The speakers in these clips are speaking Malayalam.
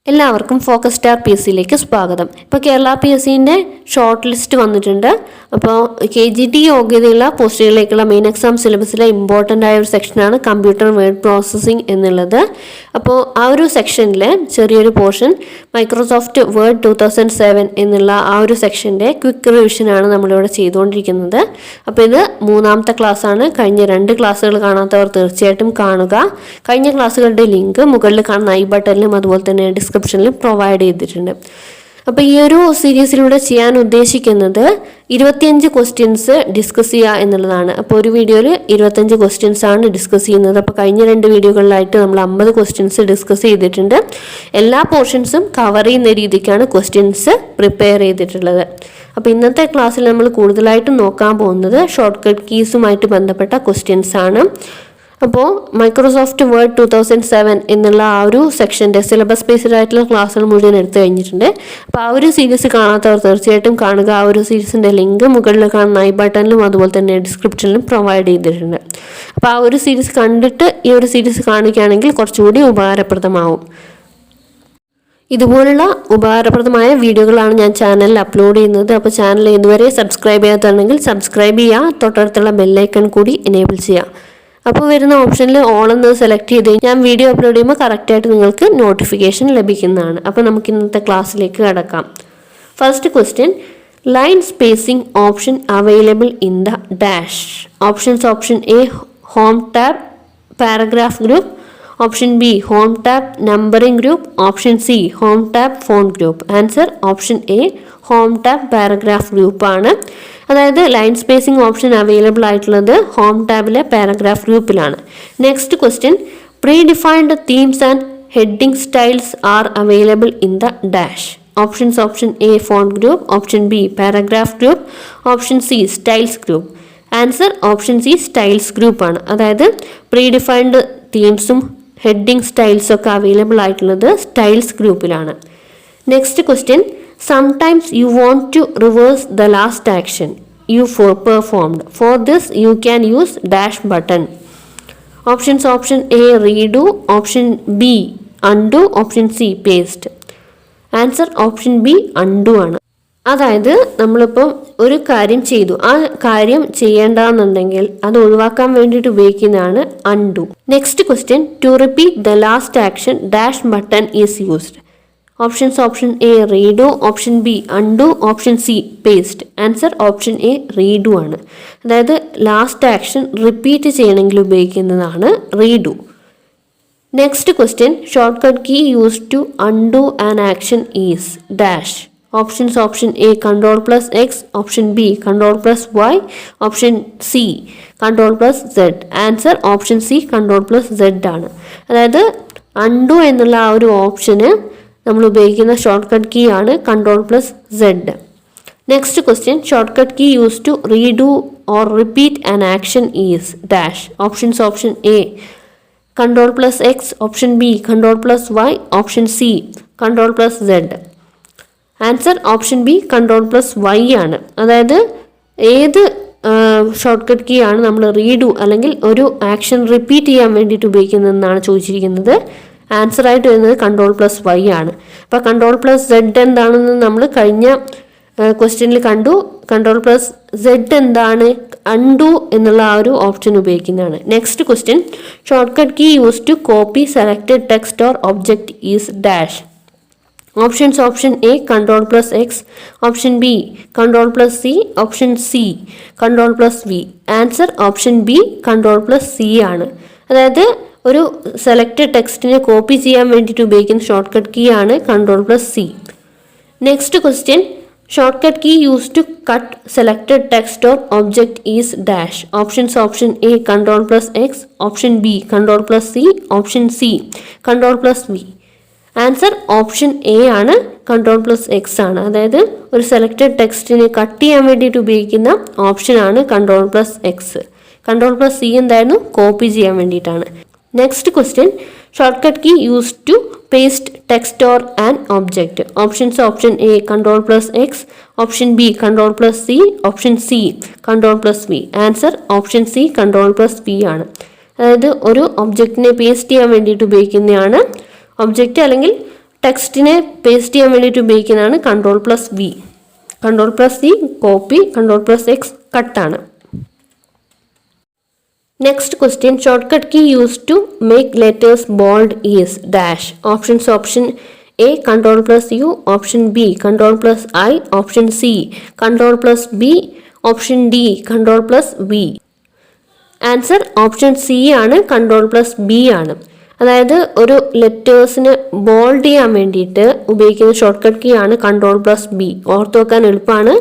എല്ലാവർക്കും ഫോക്കസ് സ്റ്റാർ പി എസ് സിയിലേക്ക് സ്വാഗതം. ഇപ്പോൾ കേരള പി എസ് സിൻ്റെ ഷോർട്ട് ലിസ്റ്റ് വന്നിട്ടുണ്ട്. അപ്പോൾ KGT യോഗ്യതയുള്ള പോസ്റ്റുകളിലേക്കുള്ള മെയിൻ എക്സാം സിലബസിലെ ഇമ്പോർട്ടൻ്റ് ആയ ഒരു സെക്ഷനാണ് കമ്പ്യൂട്ടർ വേർഡ് പ്രോസസ്സിംഗ് എന്നുള്ളത്. അപ്പോൾ ആ ഒരു സെക്ഷനിൽ ചെറിയൊരു പോർഷൻ മൈക്രോസോഫ്റ്റ് വേർഡ് 2007 എന്നുള്ള ആ ഒരു സെക്ഷൻ്റെ ക്വിക്ക് റിവിഷനാണ് നമ്മളിവിടെ ചെയ്തുകൊണ്ടിരിക്കുന്നത്. അപ്പോൾ ഇത് മൂന്നാമത്തെ ക്ലാസ്സാണ്. കഴിഞ്ഞ 2 ക്ലാസ്സുകൾ കാണാത്തവർ തീർച്ചയായിട്ടും കാണുക. കഴിഞ്ഞ ക്ലാസ്സുകളുടെ ലിങ്ക് മുകളിൽ കാണുന്ന ഐ ബട്ടണിലും അതുപോലെ തന്നെ ഡിസ്ക്രിപ്ഷനിൽ പ്രൊവൈഡ് ചെയ്തിട്ടുണ്ട്. അപ്പോൾ ഈ ഒരു സീരീസിലൂടെ ചെയ്യാൻ ഉദ്ദേശിക്കുന്നത് 25 ക്വസ്റ്റ്യൻസ് ഡിസ്കസ് ചെയ്യുക എന്നുള്ളതാണ്. അപ്പോൾ ഒരു വീഡിയോയിൽ 25 ക്വസ്റ്റ്യൻസ് ആണ് ഡിസ്കസ് ചെയ്യുന്നത്. അപ്പോൾ കഴിഞ്ഞ 2 വീഡിയോകളിലായിട്ട് നമ്മൾ 50 ക്വസ്റ്റ്യൻസ് ഡിസ്കസ് ചെയ്തിട്ടുണ്ട്. എല്ലാ പോർഷൻസും കവർ ചെയ്യുന്ന രീതിക്കാണ് ക്വസ്റ്റ്യൻസ് പ്രിപ്പയർ ചെയ്തിട്ടുള്ളത്. അപ്പോൾ ഇന്നത്തെ ക്ലാസ്സിൽ നമ്മൾ കൂടുതലായിട്ടും നോക്കാൻ പോകുന്നത് ഷോർട്ട് കട്ട് കീസുമായിട്ട് ബന്ധപ്പെട്ട ക്വസ്റ്റ്യൻസ് ആണ്. അപ്പോൾ മൈക്രോസോഫ്റ്റ് വേർഡ് 2007 എന്നുള്ള ആ ഒരു സെക്ഷൻ്റെ സിലബസ് ബേസ്ഡ് ആയിട്ടുള്ള ക്ലാസ്സുകൾ മുഴുവൻ എടുത്തു കഴിഞ്ഞിട്ടുണ്ട്. അപ്പോൾ ആ ഒരു സീരീസ് കാണാത്തവർ തീർച്ചയായിട്ടും കാണുക. ആ ഒരു സീരീസിൻ്റെ ലിങ്ക് മുകളിൽ കാണുന്ന ഐ ബട്ടണിലും അതുപോലെ തന്നെ ഡിസ്ക്രിപ്ഷനിലും പ്രൊവൈഡ് ചെയ്തിട്ടുണ്ട്. അപ്പോൾ ആ ഒരു സീരീസ് കണ്ടിട്ട് ഈ ഒരു സീരീസ് കാണിക്കുകയാണെങ്കിൽ കുറച്ചുകൂടി ഉപകാരപ്രദമാവും. ഇതുപോലുള്ള ഉപകാരപ്രദമായ വീഡിയോകളാണ് ഞാൻ ചാനലിൽ അപ്ലോഡ് ചെയ്യുന്നത്. അപ്പോൾ ചാനൽ ഇതുവരെ സബ്സ്ക്രൈബ് ചെയ്യാത്തതാണെങ്കിൽ സബ്സ്ക്രൈബ് ചെയ്യുക, തൊട്ടടുത്തുള്ള ബെല്ലൈക്കൺ കൂടി എനേബിൾ ചെയ്യുക. അപ്പോൾ വരുന്ന ഓപ്ഷനിൽ ഓൾ എന്ന് സെലക്ട് ചെയ്ത് ഞാൻ വീഡിയോ അപ്ലോഡ് ചെയ്യുമ്പോൾ കറക്റ്റായിട്ട് നിങ്ങൾക്ക് നോട്ടിഫിക്കേഷൻ ലഭിക്കുന്നതാണ്. അപ്പോൾ നമുക്ക് ഇന്നത്തെ ക്ലാസ്സിലേക്ക് കടക്കാം. First question, line spacing option available in the dash. Options: option A home tab paragraph group, option B home tab numbering group, option C home tab font group. Answer option A home tab paragraph ഗ്രൂപ്പാണ്. അതായത് ലൈൻ സ്പേസിംഗ് ഓപ്ഷൻ അവൈലബിൾ ആയിട്ടുള്ളത് ഹോം ടാബിലെ പാരഗ്രാഫ് ഗ്രൂപ്പിലാണ്. Next question, predefined themes and heading styles are available in the dash. Options: option A font group, option B paragraph group, option C styles group. Answer option C styles ഗ്രൂപ്പാണ്. അതായത് പ്രീ ഡിഫൈൻഡ് തീംസും ഹെഡിംഗ് സ്റ്റൈൽസും ഒക്കെ അവൈലബിൾ ആയിട്ടുള്ളത് സ്റ്റൈൽസ് ഗ്രൂപ്പിലാണ്. Next question, sometimes you want to reverse the last action you performed. For this you can use dash button. Options: option A redo, option B undo, option C paste. Answer option B undo ആണ്. അതായത് നമ്മളിപ്പം ഒരു കാര്യം ചെയ്തു, ആ കാര്യം ചെയ്യേണ്ടെന്നുണ്ടെങ്കിൽ അത് ഒഴിവാക്കാൻ വേണ്ടിയിട്ട് ഉപയോഗിക്കുന്നതാണ് undo. Next question, to repeat the last action dash button is used. Options: option a redo, option b undo, option c paste. Answer option a redo ആണ്. അതായത് ലാസ്റ്റ് ആക്ഷൻ റിപ്പീറ്റ് ചെയ്യണമെങ്കിൽ ഉപയോഗിക്കുന്നതാണ് redo. Next question, shortcut key use to undo an action is dash. Options: option A Ctrl+X, option b Ctrl+Y, option c Ctrl+Z. Answer option c Ctrl+Z ആണ്. അതായത് അൺഡു എന്നുള്ള ആ ഒരു ഓപ്ഷന് നമ്മൾ ഉപയോഗിക്കുന്ന ഷോർട്ട് കട്ട് കീ ആണ് Ctrl+Z. Next question, shortcut key use to redo or repeat an action is dash. Options: option A Ctrl+X, option b Ctrl+Y, option c Ctrl+Z. Answer option b Ctrl+Y ആണ്. അതായത് ഏത് ഷോർട്ട് കട്ട് കീ ആണ് നമ്മൾ റീഡു അല്ലെങ്കിൽ ഒരു ആക്ഷൻ റിപ്പീറ്റ് ചെയ്യാൻ വേണ്ടിയിട്ട് ഉപയോഗിക്കുന്നതെന്നാണ് ചോദിച്ചിരിക്കുന്നത്. ആൻസർ ആയിട്ട് വരുന്നത് Ctrl+Y ആണ്. അപ്പോൾ Ctrl+Z എന്താണെന്ന് നമ്മൾ കഴിഞ്ഞ ക്വസ്റ്റ്യനിൽ കണ്ടു. Ctrl+Z എന്താണ്? അൺഡു എന്നുള്ള ആ ഒരു ഓപ്ഷൻ ഉപയോഗിക്കുന്നതാണ്. Next question, shortcut key use to copy selected text or object is dash. Options: option A Ctrl+X, option B Ctrl+C, option C Ctrl+V. Answer option B Ctrl+C ആണ്. അതായത് ഒരു സെലക്റ്റഡ് ടെക്സ്റ്റിനെ കോപ്പി ചെയ്യാൻ വേണ്ടിയിട്ട് ഉപയോഗിക്കുന്ന ഷോർട്ട് കട്ട് കീ ആണ് Ctrl+C. Next question, shortcut key use to cut selected text or object is dash. Options: option A Ctrl+X, option B Ctrl+C, option C Ctrl+V. Answer option A ആണ് Ctrl+X ആണ്. അതായത് ഒരു സെലക്റ്റഡ് ടെക്സ്റ്റിനെ കട്ട് ചെയ്യാൻ വേണ്ടിയിട്ട് ഉപയോഗിക്കുന്ന ഓപ്ഷനാണ് Ctrl+X. Ctrl+C എന്തായിരുന്നു? കോപ്പി ചെയ്യാൻ വേണ്ടിയിട്ടാണ്. Next question, shortcut key use to paste text or an object. Options: option A Ctrl+X, option B Ctrl+C, option C Ctrl+V. Answer option C Ctrl+V ആണ്. അതായത് ഒരു ഒബ്ജക്റ്റിനെ പേസ്റ്റ് ചെയ്യാൻ വേണ്ടിയിട്ട് ഉപയോഗിക്കുന്നതാണ് ഒബ്ജക്റ്റ് അല്ലെങ്കിൽ ടെക്സ്റ്റിനെ പേസ്റ്റ് ചെയ്യാൻ വേണ്ടിയിട്ട് ഉപയോഗിക്കുന്നതാണ് Ctrl+V. Ctrl+C copy, Ctrl+X കട്ടാണ്. Next question, shortcut key used to make letters bold is dash. Options: option A Ctrl+U, option B Ctrl+I, option C Ctrl+B, option D Ctrl+V. Answer option C ആണ്, Ctrl+B ആണ്. അതായത് ഒരു ലെറ്റേഴ്സിന് ബോൾഡ് ചെയ്യാൻ വേണ്ടിയിട്ട് ഉപയോഗിക്കുന്ന ഷോർട്ട് കട്ട് കീ ആണ് Ctrl+B. ഓർത്ത് വെക്കാൻ എളുപ്പമാണ്.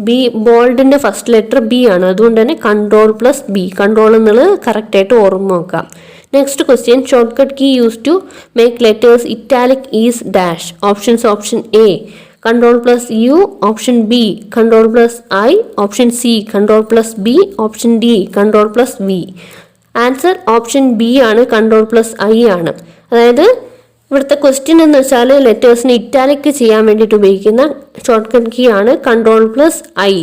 ബി ബോൾഡിൻ്റെ ഫസ്റ്റ് ലെറ്റർ ബി ആണ്, അതുകൊണ്ട് തന്നെ Ctrl+B. കൺട്രോൾ എന്നുള്ളത് കറക്റ്റായിട്ട് ഓർമ്മ നോക്കാം. Next question, shortcut key use to make letters italic is dash. Options: option A Ctrl+U, option B Ctrl+I, option C Ctrl+B, option D Ctrl+V. Answer option B ആണ്, Ctrl+I ആണ്. അതായത് ഇവിടുത്തെ ക്വസ്റ്റ്യൻ എന്ന് വെച്ചാൽ ലെറ്റേഴ്സിനെ ഇറ്റാലിക് ചെയ്യാൻ വേണ്ടിയിട്ട് ഉപയോഗിക്കുന്ന ഷോർട്ട് കട്ട് കീ ആണ് Ctrl+I.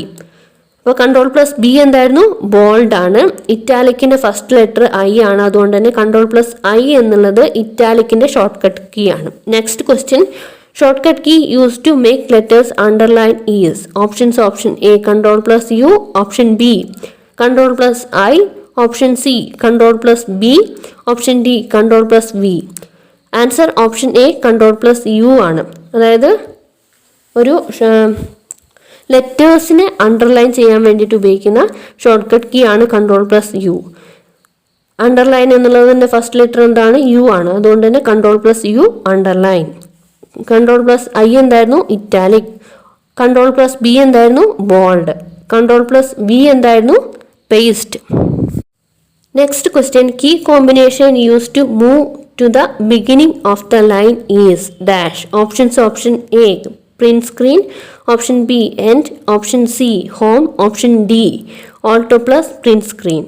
അപ്പോൾ Ctrl+B എന്തായിരുന്നു? ബോൾഡ് ആണ്. ഇറ്റാലിക്കിൻ്റെ ഫസ്റ്റ് ലെറ്റർ I ആണ്, അതുകൊണ്ട് തന്നെ Ctrl+I എന്നുള്ളത് ഇറ്റാലിക്കിൻ്റെ ഷോർട്ട് കട്ട് കീ ആണ്. Next question, shortcut key use to make letters underline is. Options: option A Ctrl+U, option B Ctrl+I, option C Ctrl+B, option D Ctrl+V. Answer option A Ctrl+U ആണ്. അതായത് ഒരു ലെറ്റേഴ്സിനെ അണ്ടർലൈൻ ചെയ്യാൻ വേണ്ടിയിട്ട് ഉപയോഗിക്കുന്ന ഷോർട്ട് കട്ട് കീ ആണ് Ctrl+U. അണ്ടർലൈൻ എന്നുള്ളതിൻ്റെ ഫസ്റ്റ് ലെറ്റർ എന്താണ്? U ആണ്, അതുകൊണ്ട് തന്നെ Ctrl+U അണ്ടർലൈൻ. Ctrl+I എന്തായിരുന്നു? ഇറ്റാലിക്. Ctrl+B എന്തായിരുന്നു? ബോൾഡ്. Ctrl+V എന്തായിരുന്നു? Paste. Next question, key combination use to move to the beginning of the line is dash. Options: option A print screen, option B end, option C home, option D alt plus print screen.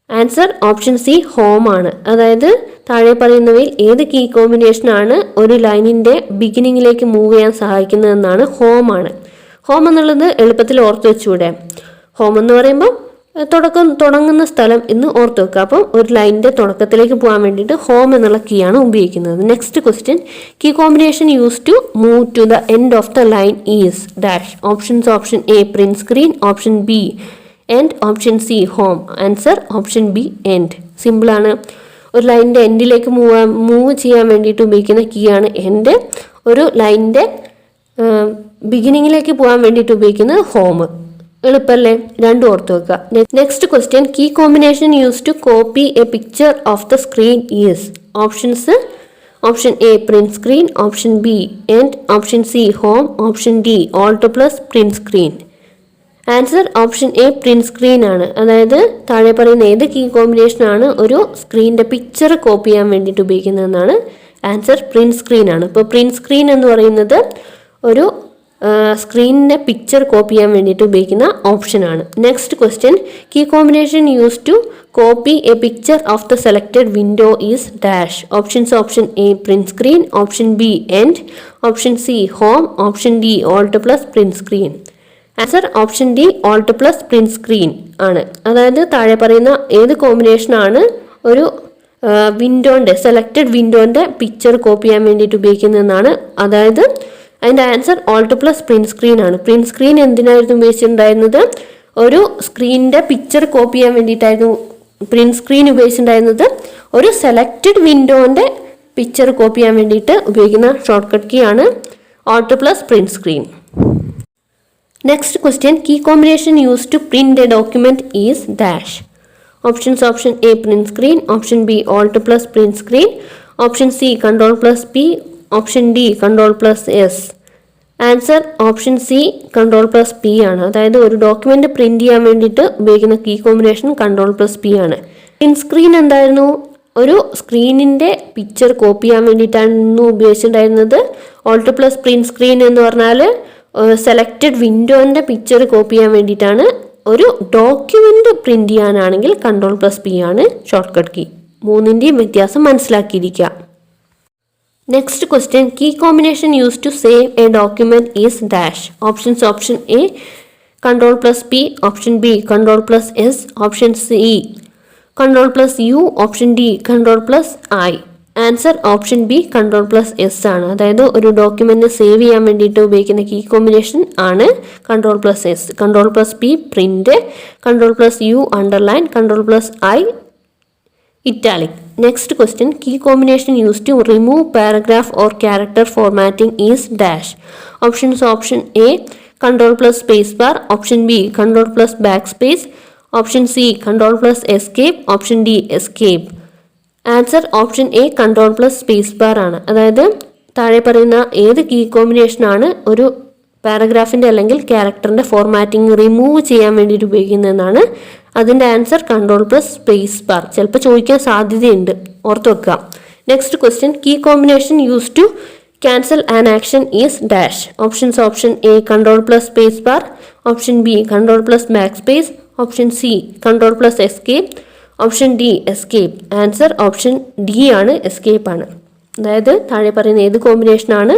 Answer option C home ആണ്. അതായത് താഴെ പറയുന്നവയിൽ ഏത് കീ കോമ്പിനേഷനാണ് ഒരു ലൈനിൻ്റെ ബിഗിനിങ്ങിലേക്ക് മൂവ് ചെയ്യാൻ സഹായിക്കുന്നതെന്നാണ്? ഹോം ആണ്. ഹോം എന്നുള്ളത് എളുപ്പത്തിൽ ഓർത്ത് വെച്ചുകൂടെ? ഹോം എന്ന് പറയുമ്പോൾ തുടങ്ങുന്ന സ്ഥലം എന്ന് ഓർത്ത് വെക്കുക. അപ്പം ഒരു ലൈനിൻ്റെ തുടക്കത്തിലേക്ക് പോകാൻ വേണ്ടിയിട്ട് ഹോം എന്നുള്ള കീ ആണ് ഉപയോഗിക്കുന്നത്. Next question, key combination use to move to the end of the line is dash. Options: option A print screen, option B end, option C home. Answer option B end. സിമ്പിളാണ്. ഒരു ലൈനിൻ്റെ എൻഡിലേക്ക് മൂവ് ചെയ്യാൻ വേണ്ടിയിട്ട് ഉപയോഗിക്കുന്ന കീ ആണ് എൻഡ്. ഒരു ലൈനിൻ്റെ ബിഗിനിങ്ങിലേക്ക് പോകാൻ വേണ്ടിയിട്ട് ഉപയോഗിക്കുന്നത് ഹോം. എളുപ്പമല്ലേ? രണ്ടും ഓർത്ത് വെക്കുക. Next question, key combination use to copy a picture of the screen is. Options: option A print screen, option B end, option C home, option D alt plus print screen. Answer option A print screen ആണ്. അതായത് താഴെ പറയുന്ന ഏത് കീ കോമ്പിനേഷനാണ് ഒരു സ്ക്രീനിൻ്റെ പിക്ചർ കോപ്പി ചെയ്യാൻ വേണ്ടിയിട്ട് ഉപയോഗിക്കുന്നതെന്നാണ്? ആൻസർ പ്രിന്റ് സ്ക്രീൻ ആണ്. ഇപ്പോൾ പ്രിന്റ് സ്ക്രീൻ എന്ന് പറയുന്നത് ഒരു സ്ക്രീനിൻ്റെ പിക്ചർ കോപ്പി ചെയ്യാൻ വേണ്ടിയിട്ട് ഉപയോഗിക്കുന്ന ഓപ്ഷനാണ്. Next question, key combination use to copy a picture of the selected window is dash. Options: option A print screen, option B end, option C home, option D alt plus print screen. Answer option D alt plus print screen ആണ്. അതായത് താഴെ പറയുന്ന ഏത് കോമ്പിനേഷനാണ് ഒരു വിൻഡോൻ്റെ സെലക്റ്റഡ് വിൻഡോൻ്റെ പിക്ചർ കോപ്പി ചെയ്യാൻ വേണ്ടിയിട്ട് ഉപയോഗിക്കുന്നതെന്നാണ്? അതായത് അതിൻ്റെ answer alt plus print screen ആണ്. പ്രിന്റ് സ്ക്രീൻ എന്തിനായിരുന്നു ഉപയോഗിച്ചിട്ടുണ്ടായിരുന്നത്? ഒരു സ്ക്രീനിൻ്റെ പിക്ചർ കോപ്പി ചെയ്യാൻ വേണ്ടിയിട്ടായിരുന്നു പ്രിന്റ് സ്ക്രീൻ ഉപയോഗിച്ചിട്ടുണ്ടായിരുന്നത്. ഒരു സെലക്റ്റഡ് വിൻഡോൻ്റെ പിക്ചർ കോപ്പി ചെയ്യാൻ വേണ്ടിയിട്ട് ഉപയോഗിക്കുന്ന ഷോർട്ട് കട്ട് കീ ആണ് alt plus print screen. Next question, key combination use to print a document is dash. Options: option A print screen, option B alt plus print screen, option C Ctrl+P, option D Ctrl+S. Answer option C Ctrl+P ആണ്. അതായത് ഒരു ഡോക്യുമെന്റ് പ്രിന്റ് ചെയ്യാൻ വേണ്ടിയിട്ട് ഉപയോഗിക്കുന്ന കീ കോമ്പിനേഷൻ Ctrl+P ആണ്. പ്രിന്റ് സ്ക്രീൻ എന്തായിരുന്നു? ഒരു സ്ക്രീനിൻ്റെ പിക്ചർ കോപ്പി ചെയ്യാൻ വേണ്ടിയിട്ടാണ് ഉപയോഗിച്ചിട്ടുണ്ടായിരുന്നത്. ഓൾട്ടോ പ്ലസ് പ്രിന്റ് സ്ക്രീൻ എന്ന് പറഞ്ഞാൽ സെലക്റ്റഡ് വിൻഡോൻ്റെ പിക്ചർ കോപ്പി ചെയ്യാൻ വേണ്ടിയിട്ടാണ്. ഒരു ഡോക്യുമെൻ്റ് പ്രിന്റ് ചെയ്യാനാണെങ്കിൽ Ctrl+P ആണ് ഷോർട്ട് കട്ട് കീ. മൂന്നിൻ്റെയും വ്യത്യാസം മനസ്സിലാക്കിയിരിക്കുക. Next question, key combination use to save a document is dash. Options: option A Ctrl+P, option B Ctrl+S, option C Ctrl+U, option D Ctrl+I. Answer option B Ctrl+S ആണ്. അതായത് ഒരു ഡോക്യുമെന്റ് സേവ് ചെയ്യാൻ വേണ്ടിയിട്ട് ഉപയോഗിക്കുന്ന കീ കോമ്പിനേഷൻ ആണ് Ctrl+S. Ctrl+P print, Ctrl+U underline, Ctrl+I italic. Next question, key combination use to remove paragraph or character formatting is dash. Options: option A Ctrl+Spacebar, option B Ctrl+Backspace, option C Ctrl+Escape, option D escape. Answer option A Ctrl+Spacebar ആണ്. അതായത് താഴെ പറയുന്ന ഏത് കീ കോമ്പിനേഷനാണ് ഒരു പാരഗ്രാഫിൻ്റെ അല്ലെങ്കിൽ ക്യാരക്ടറിൻ്റെ ഫോർമാറ്റിംഗ് റിമൂവ് ചെയ്യാൻ വേണ്ടിയിട്ട് ഉപയോഗിക്കുന്നതെന്നാണ്. അതിൻ്റെ ആൻസർ Ctrl+Spacebar. ചിലപ്പോൾ ചോദിക്കാൻ സാധ്യതയുണ്ട്, ഓർത്ത് വെക്കുക. Next question, key combination use to cancel an action is dash. Options: option A Ctrl+Spacebar, option B Ctrl+Backspace, option C Ctrl+Escape, option D escape. Answer option D ആണ്, എസ്കേപ്പ് ആണ്. അതായത് താഴെ പറയുന്ന ഏത് കോമ്പിനേഷനാണ്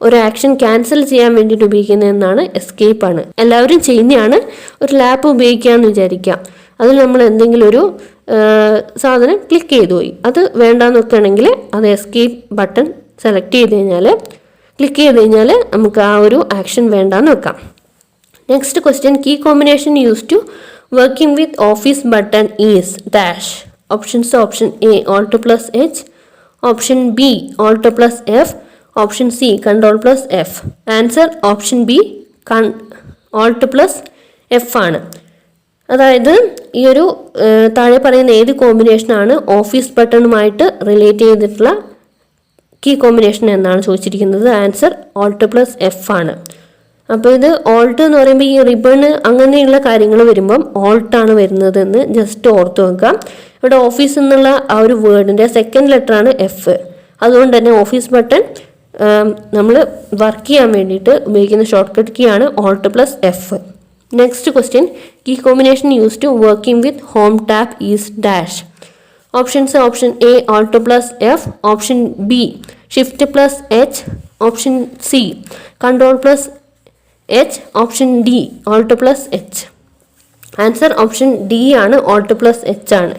ഒരു ആക്ഷൻ ക്യാൻസൽ ചെയ്യാൻ വേണ്ടിയിട്ട് ഉപയോഗിക്കുന്നതെന്നാണ്, എസ്കേപ്പ് ആണ്. എല്ലാവരും ചെയ്യുന്നതാണ്. ഒരു ലാപ്പ് ഉപയോഗിക്കാമെന്ന് വിചാരിക്കാം, അതിൽ നമ്മൾ എന്തെങ്കിലും ഒരു സാധനം ക്ലിക്ക് ചെയ്തു പോയി, അത് വേണ്ടാന്ന് വെക്കുകയാണെങ്കിൽ അത് എസ്കേപ്പ് ബട്ടൺ സെലക്ട് ചെയ്ത് കഴിഞ്ഞാൽ, ക്ലിക്ക് ചെയ്ത് കഴിഞ്ഞാൽ നമുക്ക് ആ ഒരു ആക്ഷൻ വേണ്ടാന്ന് വെക്കാം. Next question, key combination use to working with office button is dash. Options: option A Alt+H, option B Alt+F, option C Ctrl+F. Answer option B Alt+F ആണ്. അതായത് ഈ ഒരു താഴെ പറയുന്ന ഏത് കോമ്പിനേഷനാണ് ഓഫീസ് ബട്ടണുമായിട്ട് റിലേറ്റ് ചെയ്തിട്ടുള്ള കീ കോമ്പിനേഷൻ എന്നാണ് ചോദിച്ചിരിക്കുന്നത്. ആൻസർ Alt+F ആണ്. അപ്പോൾ ഇത് ഓൾട്ട് എന്ന് പറയുമ്പോൾ ഈ റിബണ് അങ്ങനെയുള്ള കാര്യങ്ങൾ വരുമ്പം ഓൾട്ടാണ് വരുന്നതെന്ന് ജസ്റ്റ് ഓർത്ത് വെക്കാം. ഇവിടെ ഓഫീസ് എന്നുള്ള ആ ഒരു വേർഡിൻ്റെ സെക്കൻഡ് ലെറ്ററാണ് എഫ്. അതുകൊണ്ട് തന്നെ ഓഫീസ് ബട്ടൺ നമ്മൾ വർക്ക് ചെയ്യാൻ വേണ്ടിയിട്ട് ഉപയോഗിക്കുന്ന ഷോർട്ട് കട്ട് കീ ആണ് Alt+F. Next question, key combination use to working with home tab is dash. Options: option A Alt+F, option B Shift+H, option C Ctrl+H, option D Alt+H. Answer option D ആണ്, Alt+H ആണ്.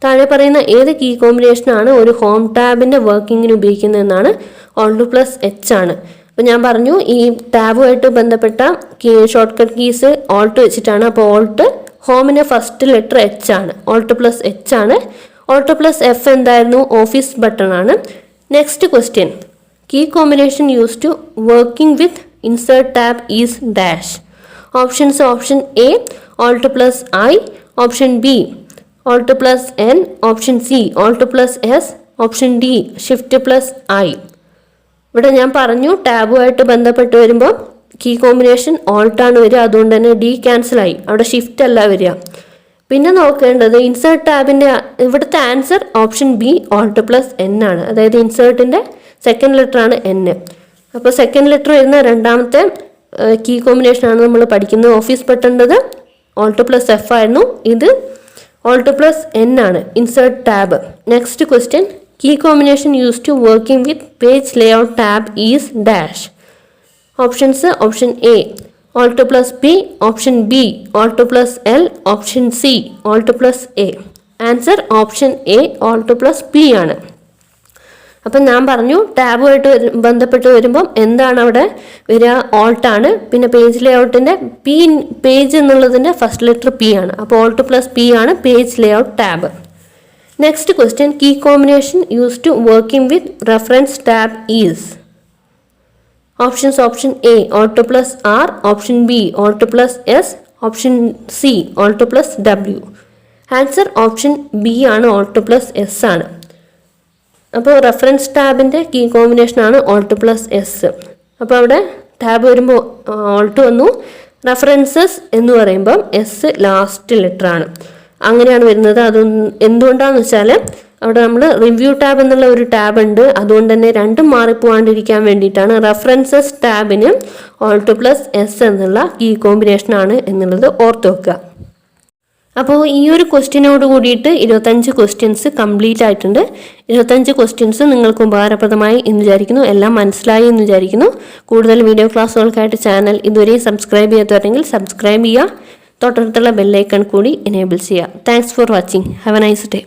താഴെ പറയുന്ന ഏത് കീ കോമ്പിനേഷനാണ് ഒരു ഹോം ടാബിൻ്റെ വർക്കിങ്ങിന് ഉപയോഗിക്കുന്നതെന്നാണ്, Alt+H ആണ്. അപ്പോൾ ഞാൻ പറഞ്ഞു ഈ ടാബുമായിട്ട് ബന്ധപ്പെട്ട ഷോർട്ട് കട്ട് കീസ് ഓൾട്ട് വെച്ചിട്ടാണ്. അപ്പോൾ ഓൾട്ട് ഹോമിൻ്റെ ഫസ്റ്റ് ലെറ്റർ H ആണ്, Alt+H ആണ്. Alt+F എന്തായിരുന്നു? ഓഫീസ് ബട്ടൺ ആണ്. Next question, key combination use to working with insert tab is dash. Options: option A Alt+I, option B Alt+N, option C Alt+S, option D Shift+I. ഇവിടെ ഞാൻ പറഞ്ഞു ടാബുമായിട്ട് ബന്ധപ്പെട്ട് വരുമ്പോൾ കീ കോമ്പിനേഷൻ ഓൾട്ടാണ് വരിക, അതുകൊണ്ട് തന്നെ ഡി ക്യാൻസലായി, അവിടെ ഷിഫ്റ്റ് അല്ല വരിക. പിന്നെ നോക്കേണ്ടത് ഇൻസേർട്ട് ടാബിൻ്റെ ഇവിടുത്തെ ആൻസർ ഓപ്ഷൻ ബി Alt+N ആണ്. അതായത് ഇൻസേർട്ടിൻ്റെ സെക്കൻഡ് ലെറ്റർ ആണ് N. അപ്പോൾ സെക്കൻഡ് ലെറ്റർ വരുന്ന രണ്ടാമത്തെ കീ കോമ്പിനേഷനാണ് നമ്മൾ പഠിക്കുന്നത്. ഓഫീസ് ബട്ടൻ്റെത് Alt+F ആയിരുന്നു, ഇത് Alt+N ആണ്, insert tab. Next question, key combination use to working with page layout tab is dash. Options: option A Alt+P, option B Alt+L, option C Alt+A. Answer option A Alt+P ആണ്. അപ്പം ഞാൻ പറഞ്ഞു ടാബുമായിട്ട് ബന്ധപ്പെട്ട് വരുമ്പം എന്താണ് അവിടെ വരിക? ഓൾട്ടാണ്. പിന്നെ പേജ് ലേഔട്ടിൻ്റെ പി, പേജ് എന്നുള്ളതിൻ്റെ ഫസ്റ്റ് ലെറ്റർ പി ആണ്. അപ്പോൾ Alt+P ആണ് page layout tab. Next question, key combination use to working with reference tab is. Options: option A Alt+R, option B Alt+S, option C Alt+W. Answer option B ആണ്, Alt+S ആണ്. അപ്പോൾ റെഫറൻസ് ടാബിൻ്റെ കീ കോമ്പിനേഷനാണ് Alt+S. അപ്പോൾ അവിടെ ടാബ് വരുമ്പോൾ ഓൾട്ട് വന്നു, റെഫറൻസസ് എന്ന് പറയുമ്പം എസ് ലാസ്റ്റ് ലെറ്റർ ആണ്, അങ്ങനെയാണ് വരുന്നത്. അത് എന്തുകൊണ്ടാണെന്ന് വെച്ചാൽ അവിടെ നമ്മൾ റിവ്യൂ ടാബ് എന്നുള്ള ഒരു ടാബ് ഉണ്ട്, അതുകൊണ്ട് തന്നെ രണ്ടും മാറിപ്പോവാണ്ടിരിക്കാൻ വേണ്ടിയിട്ടാണ് റെഫറൻസസ് ടാബിന് Alt+S എന്നുള്ള കീ കോമ്പിനേഷനാണ് എന്നുള്ളത് ഓർത്ത് വെക്കുക. അപ്പോൾ ഈ ഒരു ക്വസ്റ്റ്യനോട് കൂടിയിട്ട് 25 ക്വസ്റ്റ്യൻസ് കംപ്ലീറ്റ് ആയിട്ടുണ്ട്. 25 ക്വസ്റ്റ്യൻസ് നിങ്ങൾക്ക് ഉപകാരപ്രദമായി എന്ന് വിചാരിക്കുന്നു, എല്ലാം മനസ്സിലായി എന്ന് വിചാരിക്കുന്നു. കൂടുതൽ വീഡിയോ ക്ലാസ്സുകൾക്കായിട്ട് ചാനൽ ഇതുവരെ സബ്സ്ക്രൈബ് ചെയ്യാത്തവരെങ്കിൽ സബ്സ്ക്രൈബ് ചെയ്യുക, തൊട്ടടുത്തുള്ള ബെല്ലൈക്കൺ കൂടി എനേബിൾ ചെയ്യുക. Thanks for watching. Have A nice day.